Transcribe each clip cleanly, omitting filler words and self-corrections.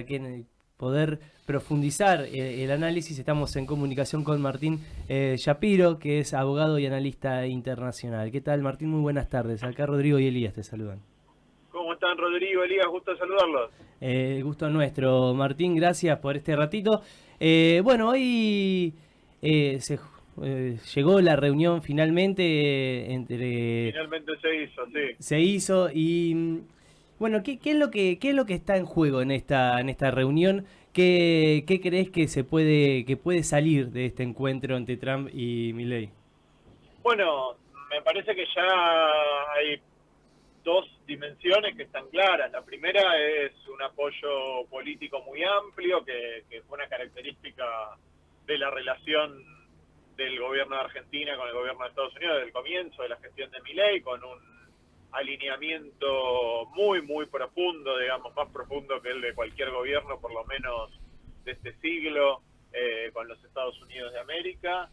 que poder profundizar el análisis, estamos en comunicación con Martín Shapiro, que es abogado y analista internacional. ¿Qué tal, Martín? Muy buenas tardes. Acá Rodrigo y Elías te saludan. ¿Cómo están, Rodrigo, Elías? Gusto saludarlos. Gusto nuestro, Martín, gracias por este ratito. Bueno, hoy llegó la reunión finalmente entre... Finalmente se hizo, sí. Se hizo y bueno, ¿qué es lo que está en juego en esta reunión? ¿Qué crees que que puede salir de este encuentro entre Trump y Milley? Bueno, me parece que ya hay dos dimensiones que están claras. La primera es un apoyo político muy amplio, que fue una característica de la relación del gobierno de Argentina con el gobierno de Estados Unidos desde el comienzo de la gestión de Milei, con un alineamiento muy, muy profundo, digamos, más profundo que el de cualquier gobierno, por lo menos de este siglo, con los Estados Unidos de América.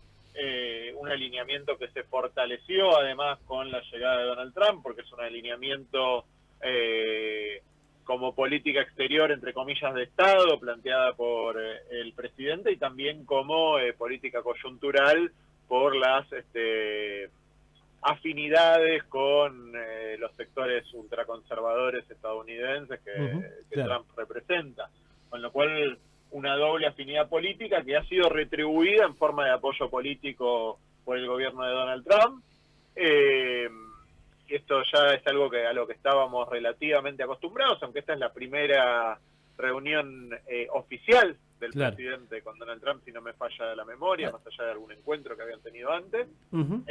Un alineamiento que se fortaleció además con la llegada de Donald Trump, porque es un alineamiento como política exterior, entre comillas, de Estado, planteada por el presidente, y también como política coyuntural por las afinidades con los sectores ultraconservadores estadounidenses que Claro. Trump representa. Con lo cual, una doble afinidad política que ha sido retribuida en forma de apoyo político por el gobierno de Donald Trump. Esto ya es algo a lo que estábamos relativamente acostumbrados, aunque esta es la primera reunión oficial del Claro. presidente con Donald Trump, si no me falla la memoria, más allá de algún encuentro que habían tenido antes. Ujú.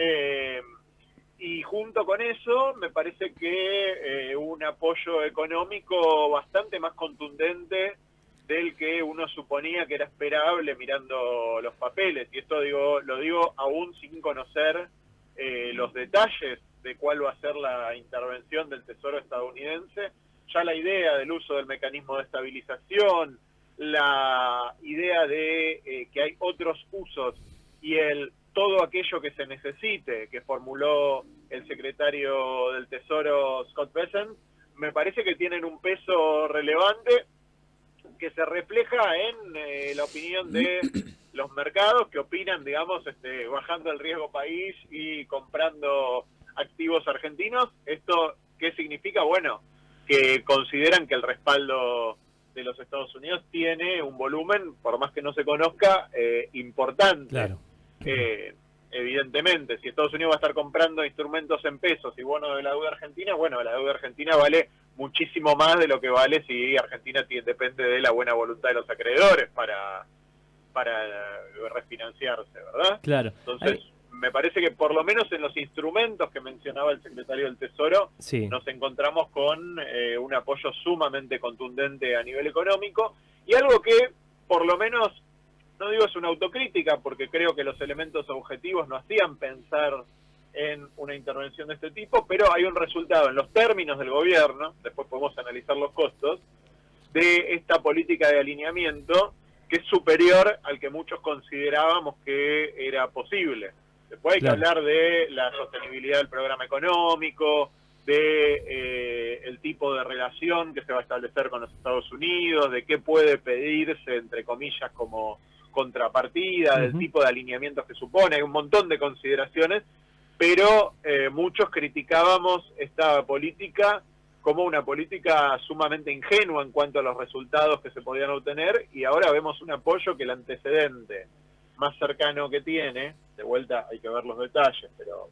Y junto con eso, me parece que un apoyo económico bastante más contundente del que uno suponía que era esperable mirando los papeles. Y esto lo digo aún sin conocer los detalles de cuál va a ser la intervención del Tesoro estadounidense. Ya la idea del uso del mecanismo de estabilización, la idea de que hay otros usos y todo aquello que se necesite, que formuló el secretario del Tesoro Scott Bessent, me parece que tienen un peso relevante que se refleja en la opinión de los mercados, que opinan, digamos, bajando el riesgo país y comprando activos argentinos. ¿Esto qué significa? Bueno, que consideran que el respaldo de los Estados Unidos tiene un volumen, por más que no se conozca, importante. Claro. Evidentemente, si Estados Unidos va a estar comprando instrumentos en pesos y bonos de la deuda argentina, bueno, la deuda argentina vale muchísimo más de lo que vale si Argentina depende de la buena voluntad de los acreedores para refinanciarse, ¿verdad? Claro. Entonces, me parece que por lo menos en los instrumentos que mencionaba el secretario del Tesoro, Sí. nos encontramos con un apoyo sumamente contundente a nivel económico, y algo que por lo menos, no digo es una autocrítica, porque creo que los elementos objetivos nos hacían pensar en una intervención de este tipo, pero hay un resultado en los términos del gobierno, después podemos analizar los costos, de esta política de alineamiento que es superior al que muchos considerábamos que era posible. Después hay que Claro. hablar de la sostenibilidad del programa económico, de el tipo de relación que se va a establecer con los Estados Unidos, de qué puede pedirse, entre comillas, como contrapartida, del Ujú. tipo de alineamientos que supone. Hay un montón de consideraciones, pero muchos criticábamos esta política como una política sumamente ingenua en cuanto a los resultados que se podían obtener, y ahora vemos un apoyo que el antecedente más cercano que tiene, de vuelta hay que ver los detalles, pero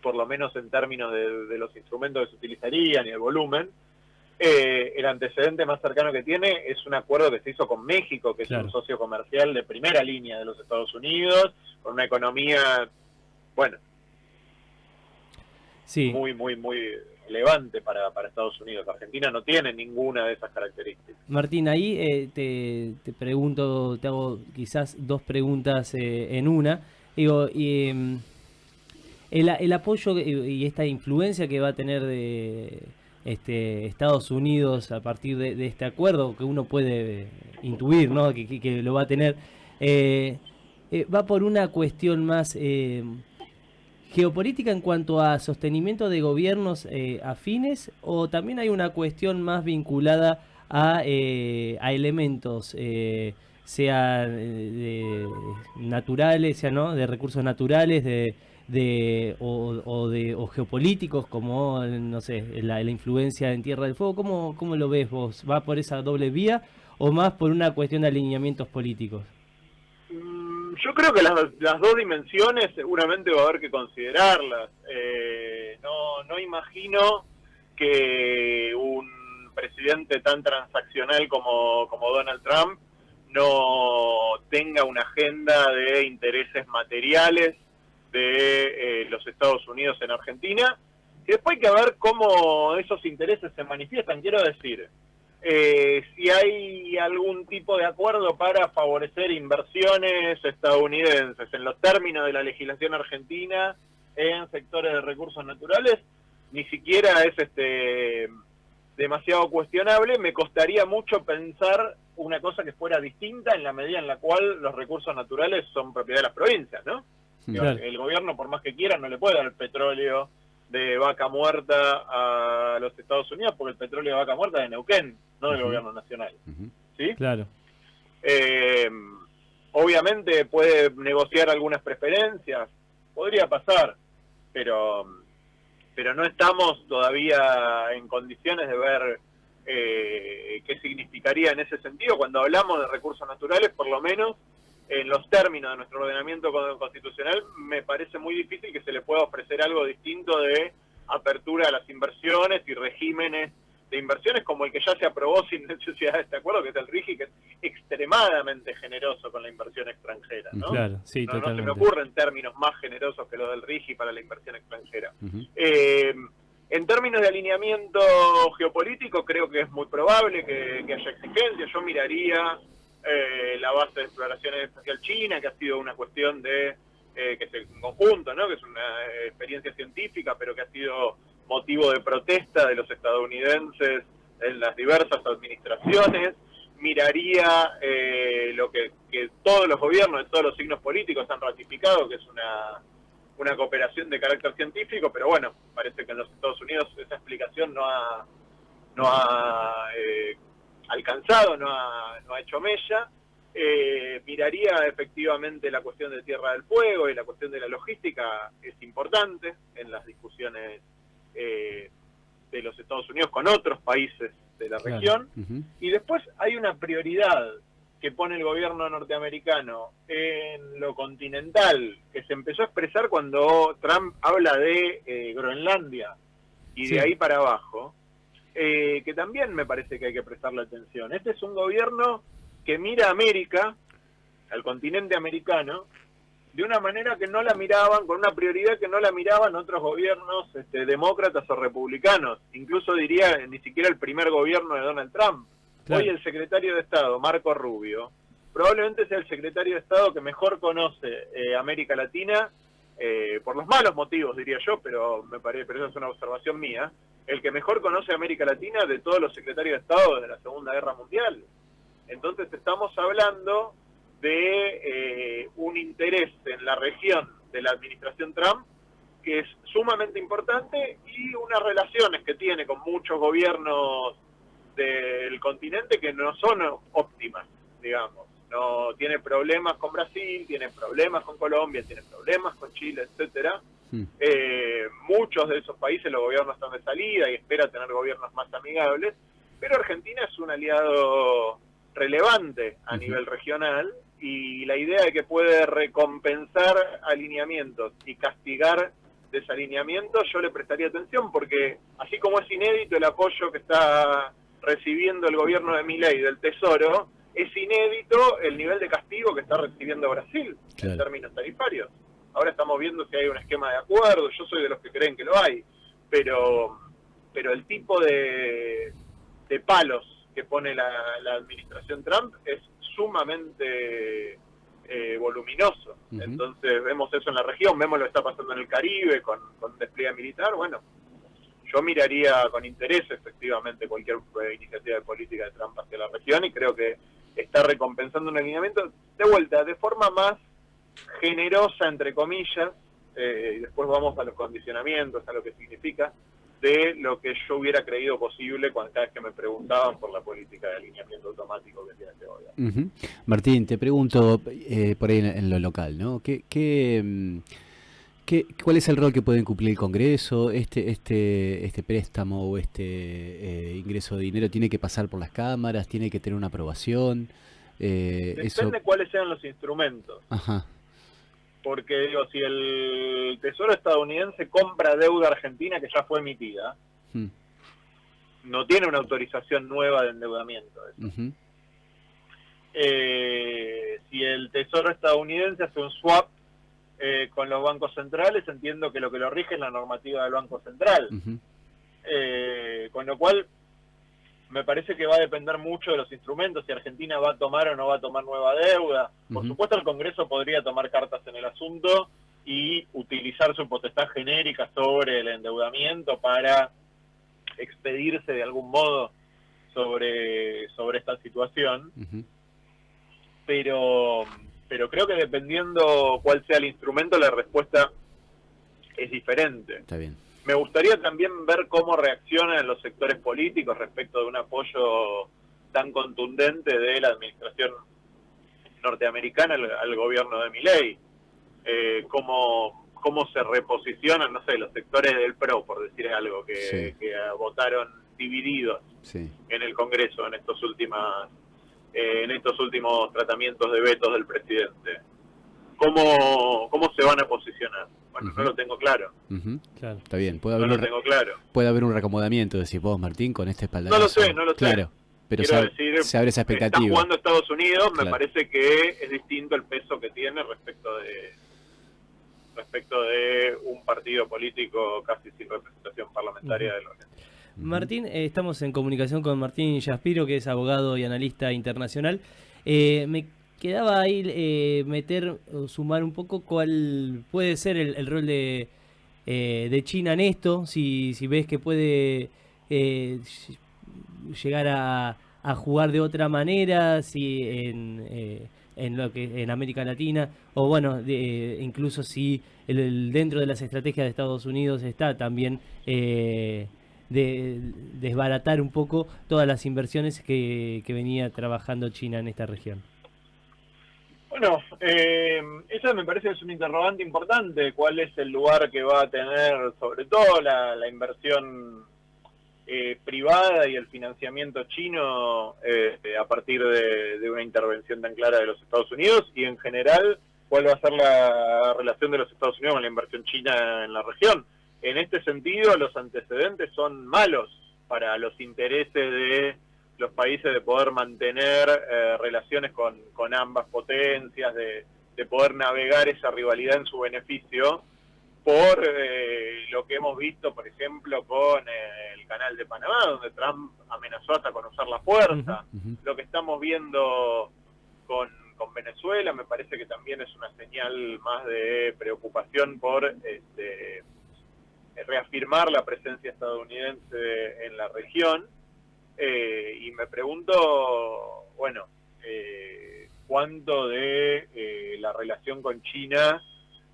por lo menos en términos de los instrumentos que se utilizarían y el volumen, el antecedente más cercano que tiene es un acuerdo que se hizo con México, que es un Claro. socio comercial de primera línea de los Estados Unidos, con una economía, bueno, Sí. muy, muy, muy relevante para Estados Unidos. Argentina no tiene ninguna de esas características. Martín, ahí te pregunto, te hago quizás dos preguntas en una. Digo, el apoyo y esta influencia que va a tener de Estados Unidos a partir de este acuerdo, que uno puede intuir, ¿no? Que lo va a tener, va por una cuestión más geopolítica en cuanto a sostenimiento de gobiernos afines, o también hay una cuestión más vinculada a elementos, sean naturales, sea, ¿no? De recursos naturales, o geopolíticos, como, no sé, la influencia en Tierra del Fuego. ¿Cómo lo ves vos? ¿Va por esa doble vía o más por una cuestión de alineamientos políticos? Yo creo que las dos dimensiones seguramente va a haber que considerarlas. No imagino que un presidente tan transaccional como Donald Trump no tenga una agenda de intereses materiales de los Estados Unidos en Argentina. Y después hay que ver cómo esos intereses se manifiestan. Quiero decir, si hay algún tipo de acuerdo para favorecer inversiones estadounidenses en los términos de la legislación argentina en sectores de recursos naturales, ni siquiera es demasiado cuestionable. Me costaría mucho pensar una cosa que fuera distinta en la medida en la cual los recursos naturales son propiedad de las provincias, ¿no? Claro. El gobierno, por más que quiera, no le puede dar el petróleo de vaca muerta a los Estados Unidos, porque el petróleo de vaca muerta es de Neuquén, no del gobierno nacional. ¿Sí? Claro. Obviamente puede negociar algunas preferencias, podría pasar, pero no estamos todavía en condiciones de ver qué significaría en ese sentido. Cuando hablamos de recursos naturales, por lo menos en los términos de nuestro ordenamiento constitucional, me parece muy difícil que se le pueda ofrecer algo distinto de apertura a las inversiones y regímenes de inversiones como el que ya se aprobó sin necesidad de este acuerdo, que es el RIGI, que es extremadamente generoso con la inversión extranjera, ¿no? Claro, sí, no se me ocurren términos más generosos que los del RIGI para la inversión extranjera. En términos de alineamiento geopolítico, creo que es muy probable que haya exigencias. Yo miraría la base de exploraciones espacial china, que ha sido una cuestión de que es el conjunto, ¿no? Que es una experiencia científica, pero que ha sido motivo de protesta de los estadounidenses en las diversas administraciones. Miraría lo que todos los gobiernos de todos los signos políticos han ratificado, que es una cooperación de carácter científico, pero bueno, parece que en los Estados Unidos esa explicación no ha alcanzado, no ha hecho mella. Miraría efectivamente la cuestión de Tierra del Fuego y la cuestión de la logística, es importante en las discusiones de los Estados Unidos con otros países de la región. Y después hay una prioridad que pone el gobierno norteamericano en lo continental, que se empezó a expresar cuando Trump habla de Groenlandia y de ahí para abajo, que también me parece que hay que prestarle atención. Este es un gobierno que mira a América, al continente americano, de una manera que no la miraban, con una prioridad que no la miraban otros gobiernos demócratas o republicanos. Incluso diría, ni siquiera el primer gobierno de Donald Trump. Claro. Hoy el secretario de Estado, Marco Rubio, probablemente sea el secretario de Estado que mejor conoce América Latina, por los malos motivos, diría yo, pero pero esa es una observación mía, el que mejor conoce América Latina de todos los secretarios de Estado de la Segunda Guerra Mundial. Entonces estamos hablando de un interés en la región de la administración Trump que es sumamente importante, y unas relaciones que tiene con muchos gobiernos del continente que no son óptimas, digamos. No tiene problemas con Brasil, tiene problemas con Colombia, tiene problemas con Chile, etcétera. Muchos de esos países los gobiernos están de salida y espera tener gobiernos más amigables, pero Argentina es un aliado relevante a nivel regional, y la idea de que puede recompensar alineamientos y castigar desalineamientos, yo le prestaría atención, porque así como es inédito el apoyo que está recibiendo el gobierno de Milei del Tesoro, es inédito el nivel de castigo que está recibiendo Brasil, claro, en términos tarifarios. Ahora estamos viendo si hay un esquema de acuerdo, yo soy de los que creen que lo hay, pero el tipo de palos que pone la administración Trump es sumamente voluminoso. Entonces vemos eso en la región, vemos lo que está pasando en el Caribe con despliegue militar. Bueno, yo miraría con interés efectivamente cualquier iniciativa de política de Trump hacia la región, y creo que está recompensando un alineamiento de vuelta, de forma más generosa, entre comillas, y después vamos a los condicionamientos, a lo que significa, de lo que yo hubiera creído posible cada vez que me preguntaban por la política de alineamiento automático que tiene este gobierno. Martín, te pregunto por ahí en lo local, ¿no? ¿Cuál es el rol que pueden cumplir el Congreso? Este préstamo o ingreso de dinero tiene que pasar por las cámaras, tiene que tener una aprobación. Depende cuáles sean los instrumentos. Ajá. Porque digo, si el Tesoro estadounidense compra deuda argentina que ya fue emitida, no tiene una autorización nueva de endeudamiento. Si el Tesoro estadounidense hace un swap con los bancos centrales, entiendo que lo rige es la normativa del Banco Central. Con lo cual, me parece que va a depender mucho de los instrumentos, si Argentina va a tomar o no va a tomar nueva deuda. Por supuesto, el Congreso podría tomar cartas en el asunto y utilizar su potestad genérica sobre el endeudamiento para expedirse de algún modo sobre esta situación. Pero creo que dependiendo cuál sea el instrumento, la respuesta es diferente. Está bien. Me gustaría también ver cómo reaccionan los sectores políticos respecto de un apoyo tan contundente de la administración norteamericana al gobierno de Milei. Cómo se reposicionan, no sé, los sectores del PRO, por decir algo, que votaron divididos en el Congreso en estos últimos tratamientos de vetos del presidente. ¿Cómo se van a posicionar? Bueno, no lo tengo claro. Claro. Está bien. Puede haber un reacomodamiento, decís vos, Martín, con este espaldarazo. No lo sé. Claro, pero se abre esa expectativa. Está jugando Estados Unidos, me parece que es distinto el peso que tiene respecto de un partido político casi sin representación parlamentaria de la Argentina. Martín, estamos en comunicación con Martín Yaspiro, que es abogado y analista internacional. Me quedaba ahí sumar un poco cuál puede ser el rol de China en esto, si ves que puede llegar a jugar de otra manera, si en América Latina, o bueno, incluso si dentro de las estrategias de Estados Unidos está también de desbaratar un poco todas las inversiones que venía trabajando China en esta región. Bueno, esa me parece que es un interrogante importante. ¿Cuál es el lugar que va a tener, sobre todo, la inversión privada y el financiamiento chino a partir de una intervención tan clara de los Estados Unidos? Y en general, ¿cuál va a ser la relación de los Estados Unidos con la inversión china en la región? En este sentido, los antecedentes son malos para los intereses de los países de poder mantener relaciones con ambas potencias, de poder navegar esa rivalidad en su beneficio, por lo que hemos visto, por ejemplo, con el Canal de Panamá, donde Trump amenazó hasta con usar la fuerza. Lo que estamos viendo con Venezuela me parece que también es una señal más de preocupación por reafirmar la presencia estadounidense en la región. Y me pregunto, bueno, cuánto de la relación con China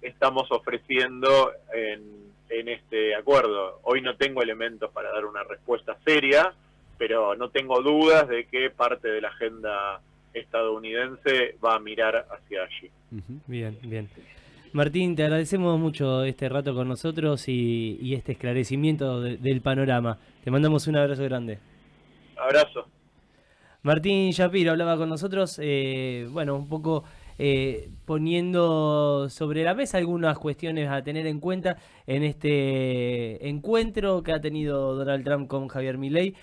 estamos ofreciendo en este acuerdo. Hoy no tengo elementos para dar una respuesta seria, pero no tengo dudas de que parte de la agenda estadounidense va a mirar hacia allí. Bien, bien. Martín, te agradecemos mucho este rato con nosotros y este esclarecimiento del panorama. Te mandamos un abrazo grande. Abrazo. Martín Yaspiro hablaba con nosotros, bueno, un poco poniendo sobre la mesa algunas cuestiones a tener en cuenta en este encuentro que ha tenido Donald Trump con Javier Milei